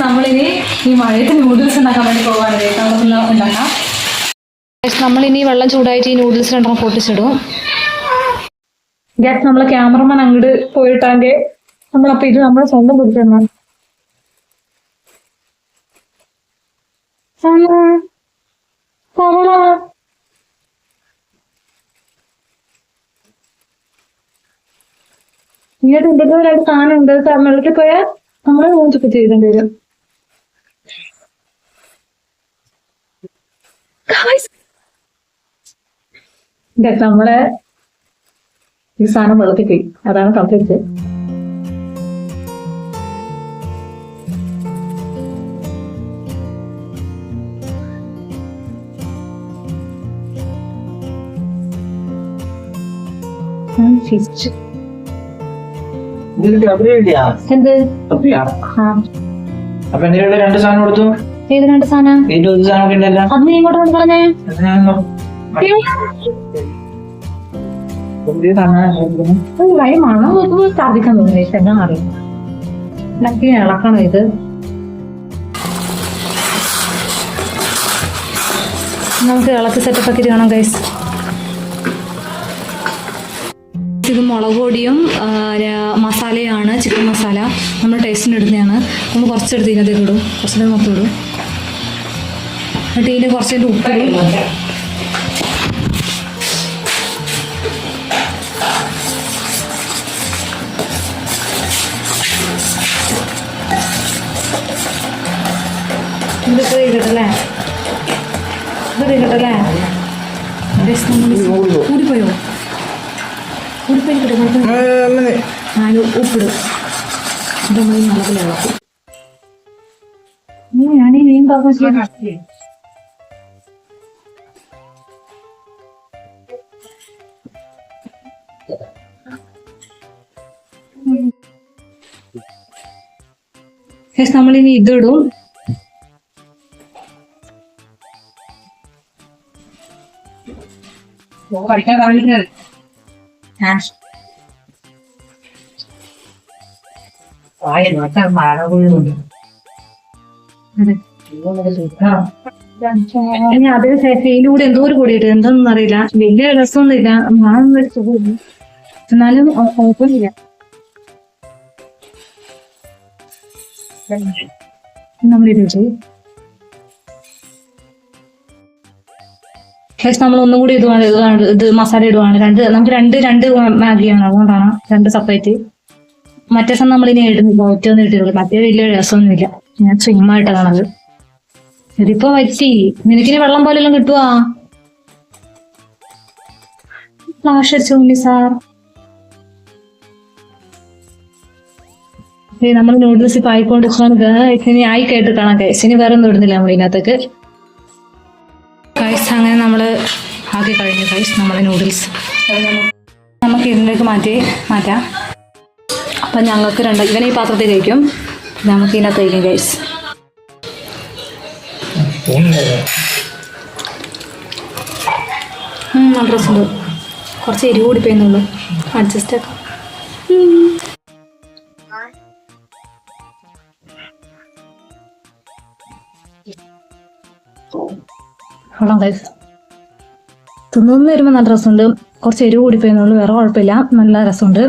നമ്മളിനി ഈ മഴയത്ത് നൂഡിൽസ് ഉണ്ടാക്കാൻ വേണ്ടി പോകാണ്. നമുക്കൊന്ന് ഉണ്ടാക്കാം. നമ്മളിനി വെള്ളം ചൂടായിട്ട് ഈ നൂഡിൽസ് രണ്ടെണ്ണം പൊട്ടിച്ചിടും. ഗ്യാസ് നമ്മളെ ക്യാമറമാൻ അങ്ങോട്ട് പോയിട്ടാങ്കിൽ നമ്മളപ്പോൾ ഇത് നമ്മളെ സ്വന്തം പൊടിച്ചിടണം. ഇങ്ങോട്ട് എന്തെങ്കിലും ഒരാൾ സാധനം ഉണ്ട് വെള്ളത്തിൽ പോയാൽ നമ്മൾ മൂന്നൊക്കെ ചെയ്തേണ്ടി വരും. നമ്മളെ ഈ സാധനം വെള്ളത്തിൽ പോയി, അതാണ് സംഭവിച്ചത്. എന്ത് രണ്ട് സാധനം കൊടുത്തു. ഏത് രണ്ട് സാധനം? അത് നീ ഇങ്ങോട്ട് കൊണ്ട് പറഞ്ഞേ. മണം നോക്കുമ്പോൾ ഛർദിക്കാൻ തോന്നുന്നു. എന്നാ അറിയാം, എനിക്ക് ഇളക്കണം ഇത്. നമുക്ക് ഇളക്കി സെറ്റപ്പ് ആക്കിയിട്ട് കാണാം ഗൈസ്. ഇത് മുളക് പൊടിയും മസാലയാണ്, ചിക്കൻ മസാല. നമ്മൾ ടേസ്റ്റിന് ഇടുന്നതാണ്. നമ്മൾ കുറച്ചെടുത്ത് ഇതിനകത്തേക്ക് ഇടും, കുറച്ചിട്ട് മൊത്തം ഇടും. എന്നിട്ട് ഇതിന് കുറച്ചതിൻ്റെ ഉപ്പിടും. ഇതൊക്കെ കിട്ടല്ലേ, ഇതൊക്കെ കിട്ടല്ലേ. കൂടിപ്പോയോ? കൂടിപ്പോയി കിട്ടും. ഞാൻ ഉപ്പിടും. ഇത് നമ്മൾ മുളകിൽ ഇളക്കും. ഞാൻ ഈ മീൻ പാകം ചെയ്യാൻ നമ്മളിനി ഇതിടും. അതിന് ഫെയിലൂടെ എന്തോ ഒരു കൂടിയിട്ട് എന്തൊന്നും അറിയില്ല. വലിയ രസമൊന്നുമില്ല, മണമൊന്നും സുഖമില്ല, എന്നാലും കുഴപ്പമില്ല. നമ്മളിത് നമ്മൾ ഒന്നും കൂടി ഇത് മസാല ഇടുവാണ്. നമുക്ക് രണ്ട് മാഗിയാണ്, അതുകൊണ്ടാണ് രണ്ട് സെപ്പറേറ്റ്. മറ്റേ സമയം നമ്മളിനി ഇടുന്നില്ല, ഒറ്റൊന്നും ഇട്ടിട്ടുള്ളൂ. മറ്റേ വലിയ രസമൊന്നുമില്ല, ഞാൻ സ്വിമ്മായിട്ടാണത്. ഇതിപ്പോ വറ്റി. നിനക്കിനി വെള്ളം പോലെല്ലാം കിട്ടുവാ? ഫ്ലാഷ് അടിച്ചു ഉണ്ണി സാർ. നമ്മൾ നൂഡിൽസ് ഇപ്പൊ ആയിക്കൊണ്ടിരിക്കുകയാണ്. ഇനി ആയി കേട്ട് കാണാം ഗൈസ്. ഇനി വേറെ ഒന്നും ഇടുന്നില്ല നമ്മൾ ഇതിനകത്തേക്ക് ഗൈസ്. അങ്ങനെ നമ്മൾ ആക്കി കഴിഞ്ഞു ഗൈസ് നമ്മളെ നൂഡിൽസ്. നമുക്ക് ഇതിലേക്ക് മാറ്റാം. അപ്പം ഞങ്ങൾക്ക് ഇവനെ ഈ പാത്രത്തിൽ കഴിക്കും, നമുക്ക് ഇതിനകത്ത് കഴിക്കും ഗൈസ്. നല്ല രസമുണ്ട്. കുറച്ച് എരിവ് കൂടി പോയെന്നുള്ളൂ, അഡ്ജസ്റ്റ് ആക്കാം. കൊള്ളാം ഗൈസ്. തിന്നു വരുമ്പോൾ നല്ല രസമുണ്ട്. കുറച്ച് എരിവ് കൂടി പോയെന്നുള്ളൂ, വേറെ കുഴപ്പമില്ല, നല്ല രസമുണ്ട്.